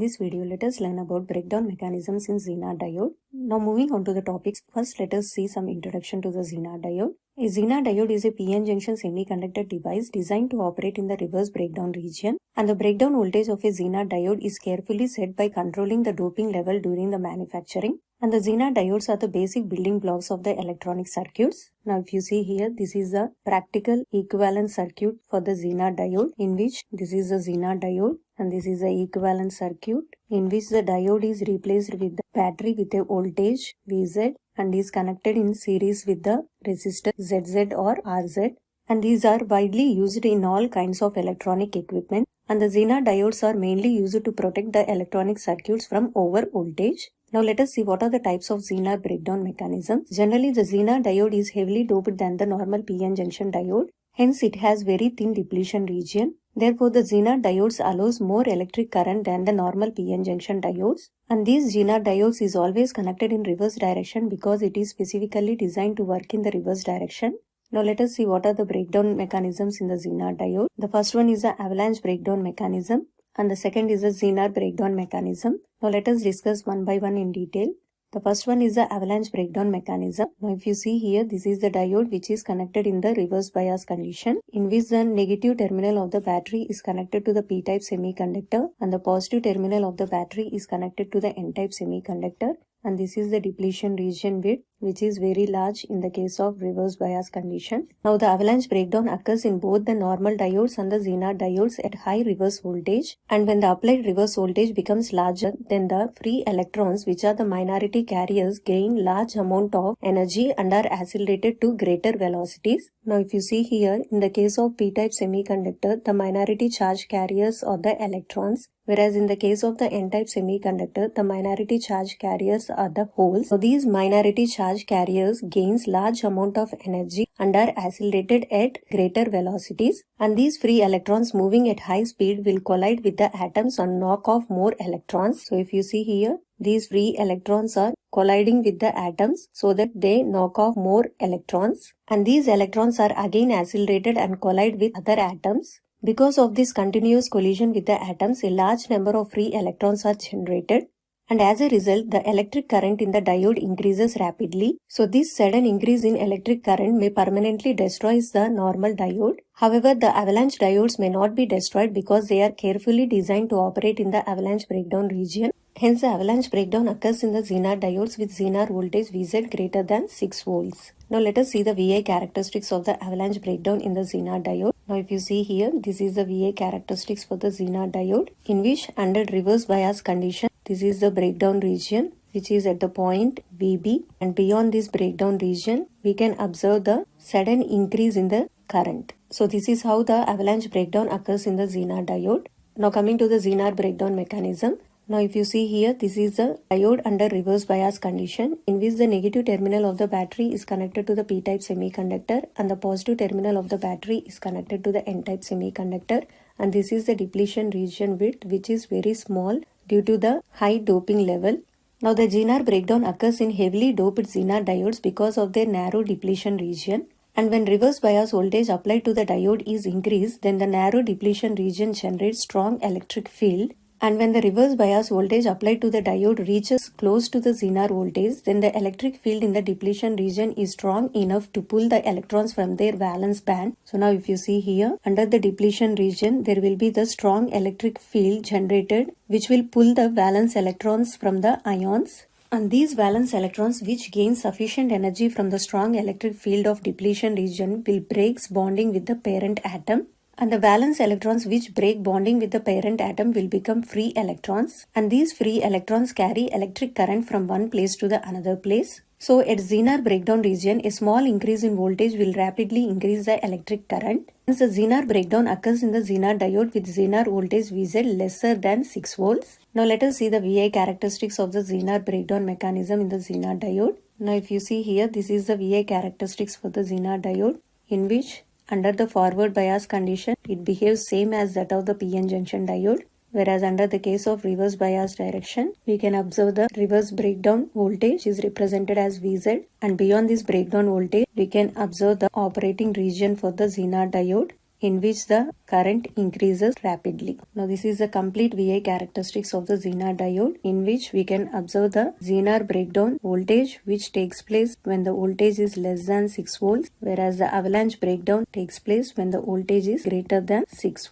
this video, let us learn about breakdown mechanisms in Zener diode. Now moving on to the topics, first let us see some introduction to the Zener diode. A Zener diode is a PN junction semiconductor device designed to operate in the reverse breakdown region, and the breakdown voltage of a Zener diode is carefully set by controlling the doping level during the manufacturing. And the Zener diodes are the basic building blocks of the electronic circuits. Now if you see here, this is the practical equivalent circuit for the Zener diode, in which this is the Zener diode and this is the equivalent circuit in which the diode is replaced with the battery with a voltage Vz and is connected in series with the resistor Zz or Rz. And these are widely used in all kinds of electronic equipment, and the Zener diodes are mainly used to protect the electronic circuits from over voltage. Now let us see what are the types of Zener breakdown mechanisms. Generally, the Zener diode is heavily doped than the normal PN junction diode. Hence, it has very thin depletion region. Therefore, the Zener diodes allows more electric current than the normal PN junction diodes. And these Zener diodes is always connected in reverse direction because it is specifically designed to work in the reverse direction. Now let us see what are the breakdown mechanisms in the Zener diode. The first one is the Avalanche breakdown mechanism, and the second is the Zener breakdown mechanism. Now let us discuss one by one in detail. The first one is the Avalanche breakdown mechanism. Now if you see here, this is the diode which is connected in the reverse bias condition, in which the negative terminal of the battery is connected to the p-type semiconductor and the positive terminal of the battery is connected to the n-type semiconductor. And this is the depletion region width, which is very large in the case of reverse bias condition. Now the avalanche breakdown occurs in both the normal diodes and the Zener diodes at high reverse voltage, and when the applied reverse voltage becomes larger, then the free electrons, which are the minority carriers, gain large amount of energy and are accelerated to greater velocities. Now if you see here, in the case of p-type semiconductor, the minority charge carriers are the electrons, whereas in the case of the n-type semiconductor, the minority charge carriers are the holes. So these minority charge carriers gains large amount of energy and are accelerated at greater velocities, and these free electrons moving at high speed will collide with the atoms and knock off more electrons. So if you see here, these free electrons are colliding with the atoms so that they knock off more electrons, and these electrons are again accelerated and collide with other atoms. Because of this continuous collision with the atoms, a large number of free electrons are generated, and as a result, the electric current in the diode increases rapidly. So this sudden increase in electric current may permanently destroy the normal diode. However, the avalanche diodes may not be destroyed because they are carefully designed to operate in the avalanche breakdown region. Hence, the avalanche breakdown occurs in the Zener diodes with Zener voltage Vz greater than 6 volts. Now let us see the VA characteristics of the avalanche breakdown in the Zener diode. Now if you see here, this is the VA characteristics for the Zener diode, in which under reverse bias condition, this is the breakdown region which is at the point VB, and beyond this breakdown region, we can observe the sudden increase in the current. So this is how the avalanche breakdown occurs in the Zener diode. Now coming to the Zener breakdown mechanism. Now if you see here, this is the diode under reverse bias condition, in which the negative terminal of the battery is connected to the p-type semiconductor and the positive terminal of the battery is connected to the n-type semiconductor, and this is the depletion region width, which is very small due to the high doping level. Now the Zener breakdown occurs in heavily doped Zener diodes because of their narrow depletion region, and when reverse bias voltage applied to the diode is increased, then the narrow depletion region generates strong electric field. And when the reverse bias voltage applied to the diode reaches close to the Zener voltage, then the electric field in the depletion region is strong enough to pull the electrons from their valence band. So now if you see here, under the depletion region, there will be the strong electric field generated, which will pull the valence electrons from the ions. And these valence electrons, which gain sufficient energy from the strong electric field of depletion region, will break bonding with the parent atom. And the valence electrons which break bonding with the parent atom will become free electrons, and these free electrons carry electric current from one place to the another place. So at Zener breakdown region, a small increase in voltage will rapidly increase the electric current. Hence the Zener breakdown occurs in the Zener diode with Zener voltage Vz lesser than 6 volts. Now let us see the VA characteristics of the Zener breakdown mechanism in the Zener diode. Now if you see here, this is the VA characteristics for the Zener diode, in which under the forward bias condition, it behaves same as that of the PN junction diode, whereas under the case of reverse bias direction, we can observe the reverse breakdown voltage is represented as Vz, and beyond this breakdown voltage, we can observe the operating region for the Zener diode, in which the current increases rapidly. Now this is the complete VI characteristics of the Zener diode, in which we can observe the Zener breakdown voltage which takes place when the voltage is less than 6 volts, whereas the avalanche breakdown takes place when the voltage is greater than 6 volts.